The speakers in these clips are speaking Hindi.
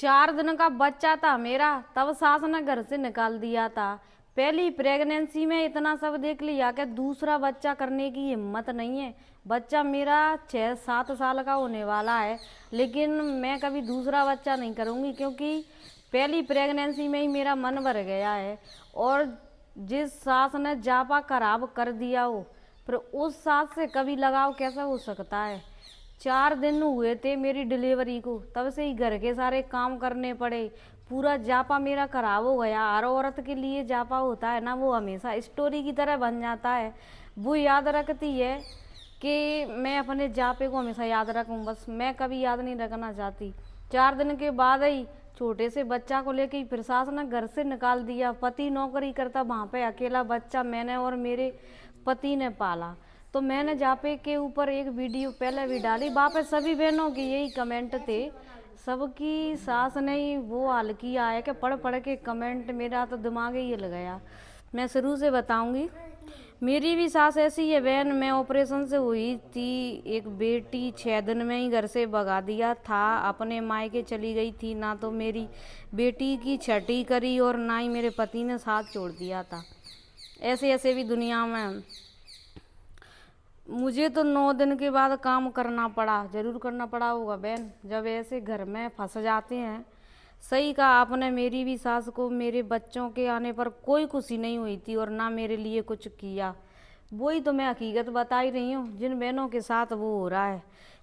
4 दिन का बच्चा था मेरा, तब सास ने घर से निकाल दिया था। पहली प्रेगनेंसी में इतना सब देख लिया कि दूसरा बच्चा करने की हिम्मत नहीं है। बच्चा मेरा 6-7 साल का होने वाला है, लेकिन मैं कभी दूसरा बच्चा नहीं करूँगी, क्योंकि पहली प्रेगनेंसी में ही मेरा मन भर गया है। और जिस सास ने जापा खराब कर दिया हो, फिर उस सास से कभी लगाव कैसा हो सकता है। 4 दिन हुए थे मेरी डिलीवरी को, तब से ही घर के सारे काम करने पड़े। पूरा जापा मेरा खराब हो गया। हर औरत के लिए जापा होता है ना, वो हमेशा स्टोरी की तरह बन जाता है। वो याद रखती है कि मैं अपने जापे को हमेशा याद रखूं, बस मैं कभी याद नहीं रखना चाहती। 4 दिन के बाद ही छोटे से बच्चा को लेके फिर सास ने घर से निकाल दिया। पति नौकरी करता, वहाँ पे अकेला बच्चा मैंने और मेरे पति ने पाला। तो मैंने जापे के ऊपर एक वीडियो पहले भी डाली, वहाँ पे सभी बहनों के यही कमेंट थे। सबकी सास ने ही वो हाल किया है कि पढ़ पढ़ के कमेंट मेरा तो दिमाग ही हिल गया। मैं शुरू से बताऊंगी। मेरी भी सास ऐसी है बहन। मैं ऑपरेशन से हुई थी, एक बेटी 6 दिन में ही घर से भगा दिया था, अपने मायके चली गई थी। ना तो मेरी बेटी की छठी करी और ना ही मेरे पति ने साथ छोड़ दिया था। ऐसे ऐसे भी दुनिया में। मुझे तो 9 दिन के बाद काम करना पड़ा, जरूर करना पड़ा होगा बहन, जब ऐसे घर में फंस जाते हैं। सही कहा आपने। मेरी भी सास को मेरे बच्चों के आने पर कोई खुशी नहीं हुई थी और ना मेरे लिए कुछ किया। वही तो मैं हकीकत बता ही रही हूँ, जिन बहनों के साथ वो हो रहा है।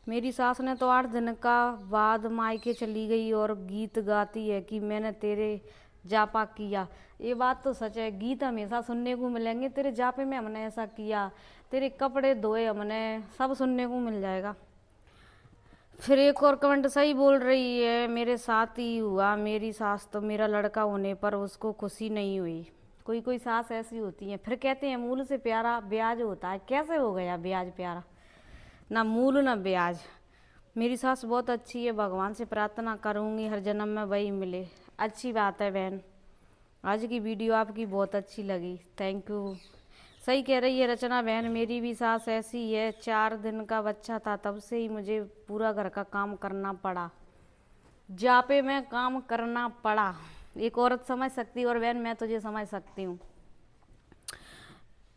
मेरी सास ने तो 8 दिन का बाद मायके चली गई और गीत गाती है कि मैंने तेरे जापा किया। ये बात तो सच है, गीत हमेशा सुनने को मिलेंगे। तेरे जापे में हमने ऐसा किया, तेरे कपड़े धोए हमने, सब सुनने को मिल जाएगा। फिर एक और कमेंट सही बोल रही है, मेरे साथ ही हुआ। मेरी सास तो मेरा लड़का होने पर उसको खुशी नहीं हुई। कोई कोई सास ऐसी होती है। फिर कहते हैं मूल से प्यारा ब्याज होता है। कैसे हो गया ब्याज प्यारा? ना मूल ना ब्याज। मेरी सास बहुत अच्छी है, भगवान से प्रार्थना करूंगी हर जन्म में वही मिले। अच्छी बात है बहन। आज की वीडियो आपकी बहुत अच्छी लगी, थैंक यू। सही कह रही है रचना बहन, मेरी भी सास ऐसी है। 4 दिन का बच्चा था, तब से ही मुझे पूरा घर का काम करना पड़ा, जापे में काम करना पड़ा। एक औरत समझ सकती है, और बहन मैं तुझे समझ सकती हूँ।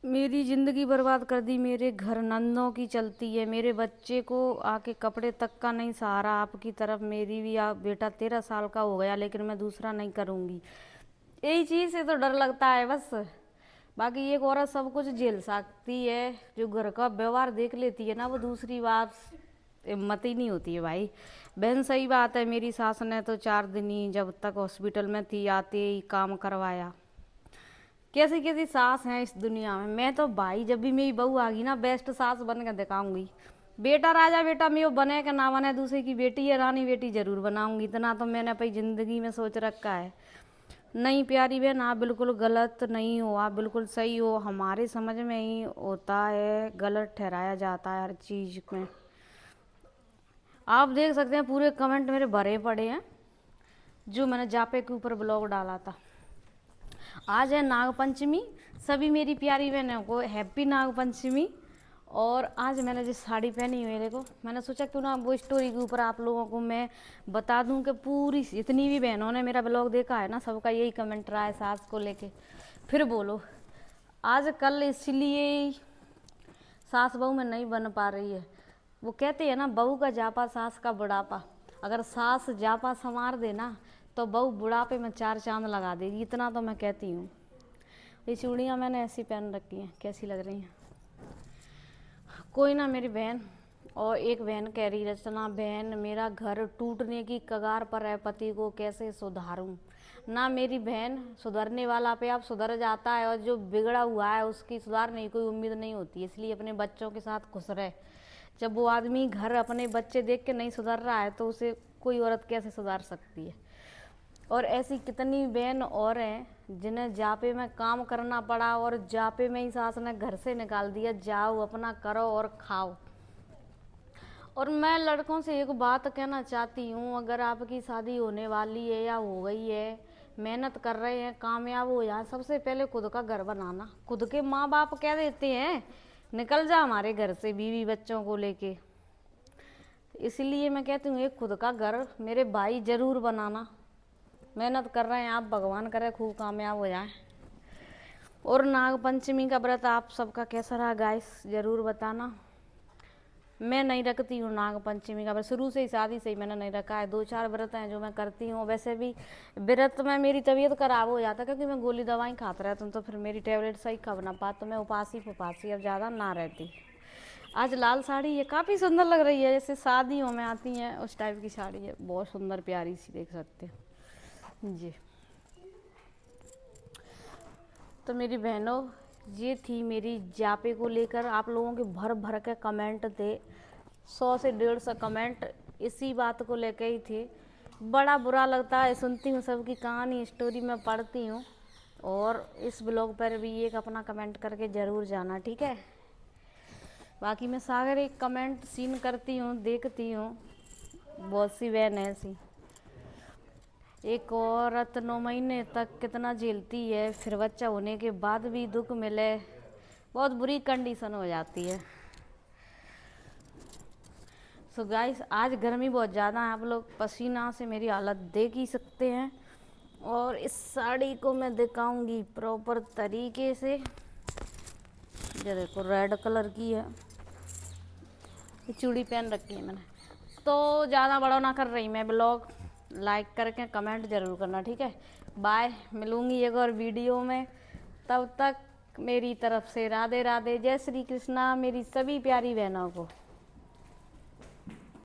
मेरी ज़िंदगी बर्बाद कर दी, मेरे घर नंदों की चलती है। मेरे बच्चे को आके कपड़े तक का नहीं सहारा। आपकी तरफ मेरी भी बेटा 13 साल का हो गया, लेकिन मैं दूसरा नहीं करूँगी। यही चीज़ से तो डर लगता है बस। बाकी एक औरत सब कुछ झेल सकती है, जो घर का व्यवहार देख लेती है ना, वो दूसरी बात हिम्मत ही नहीं होती है भाई। बहन सही बात है, मेरी सास ने तो 4 दिन ही जब तक हॉस्पिटल में थी आते ही काम करवाया। कैसी कैसी सास हैं इस दुनिया में। मैं तो भाई जब भी मेरी बहू आगी ना, बेस्ट सास बन के दिखाऊंगी। बेटा राजा बेटा मैं वो बने कि ना बने, दूसरे की बेटी है रानी बेटी जरूर बनाऊंगी। इतना तो मैंने अपनी जिंदगी में सोच रखा है। नहीं प्यारी बहन, आप बिल्कुल गलत नहीं हो, आप बिल्कुल सही हो। हमारे समझ में ही होता है, गलत ठहराया जाता है हर चीज़ में। आप देख सकते हैं पूरे कमेंट मेरे भरे पड़े हैं, जो मैंने जापे के ऊपर ब्लॉग डाला था। आज है नाग पंचमी। सभी मेरी प्यारी बहनों को हैप्पी नाग पंचमी। और आज मैंने जो साड़ी पहनी हुई है, देखो, मैंने सोचा क्यों ना वो स्टोरी के ऊपर आप लोगों को मैं बता दूं कि पूरी जितनी भी बहनों ने मेरा ब्लॉग देखा है ना, सबका यही कमेंट रहा है सास को लेके। फिर बोलो आज कल इसलिए सास बहू में नहीं बन पा रही है। वो कहते हैं ना, बहू का जापा सास का बुढ़ापा। अगर सास जापा संवार देना तो बहू बुढ़ापे में 4 चांद लगा देगी, इतना तो मैं कहती हूँ। ये चूड़ियाँ मैंने ऐसी पहन रखी हैं, कैसी लग रही हैं? कोई ना मेरी बहन। और एक बहन कह रही, रचना बहन मेरा घर टूटने की कगार पर है, पति को कैसे सुधारूं? ना मेरी बहन, सुधरने वाला पे आप सुधर जाता है, और जो बिगड़ा हुआ है उसकी सुधारने की कोई उम्मीद नहीं होती। इसलिए अपने बच्चों के साथ खुश रहे। जब वो आदमी घर अपने बच्चे देख के नहीं सुधर रहा है, तो उसे कोई औरत कैसे सुधार सकती है? और ऐसी कितनी बहन और हैं जिन्हें जापे में काम करना पड़ा, और जापे में ही सास ने घर से निकाल दिया, जाओ अपना करो और खाओ। और मैं लड़कों से एक बात कहना चाहती हूँ, अगर आपकी शादी होने वाली है या हो गई है, मेहनत कर रहे हैं, कामयाब हो जाए, सबसे पहले खुद का घर बनाना। खुद के माँ बाप कह देते हैं निकल जा हमारे घर से बीवी बच्चों को लेके, इसलिए मैं कहती हूँ एक खुद का घर मेरे भाई जरूर बनाना। मेहनत कर रहे हैं आप, भगवान करे खूब कामयाब हो जाए। और नाग पंचमी का व्रत आप सबका कैसा रहा गाइस, जरूर बताना। मैं नहीं रखती हूँ नाग पंचमी का व्रत, शुरू से ही शादी से ही मैंने नहीं रखा है। 2-4 व्रत हैं जो मैं करती हूँ। वैसे भी व्रत में मेरी तबीयत खराब हो जाता है क्योंकि मैं गोली दवाई खाते रहती हूँ, तो फिर मेरी टेबलेट सही खा ना पाती, तो मैं उपासी अब ज़्यादा ना रहती। आज लाल साड़ी ये काफ़ी सुंदर लग रही है, जैसे शादियों में आती हैं उस टाइप की साड़ी है, बहुत सुंदर प्यारी सी, देख सकते हैं जी। तो मेरी बहनों, ये थी मेरी जापे को लेकर आप लोगों के भर भर के कमेंट थे, 100 से 150 कमेंट इसी बात को लेकर ही थे। बड़ा बुरा लगता है, सुनती हूँ सबकी कहानी, स्टोरी में पढ़ती हूँ। और इस ब्लॉग पर भी एक अपना कमेंट करके ज़रूर जाना, ठीक है। बाकी मैं सागर एक कमेंट सीन करती हूँ, देखती हूँ, बहुत सी बहन ऐसी। एक औरत 9 महीने तक कितना झेलती है, फिर बच्चा होने के बाद भी दुख मिले, बहुत बुरी कंडीशन हो जाती है। सो गाइस, आज गर्मी बहुत ज़्यादा है, आप लोग पसीना से मेरी हालत देख ही सकते हैं। और इस साड़ी को मैं दिखाऊंगी प्रॉपर तरीके से। ये देखो रेड कलर की है, ये चूड़ी पहन रखी है मैंने। तो ज़्यादा बड़ा ना कर रही मैं ब्लॉग, लाइक करके कमेंट ज़रूर करना, ठीक है। बाय, मिलूँगी एक और वीडियो में, तब तक मेरी तरफ से राधे राधे, जय श्री कृष्णा मेरी सभी प्यारी बहनों को।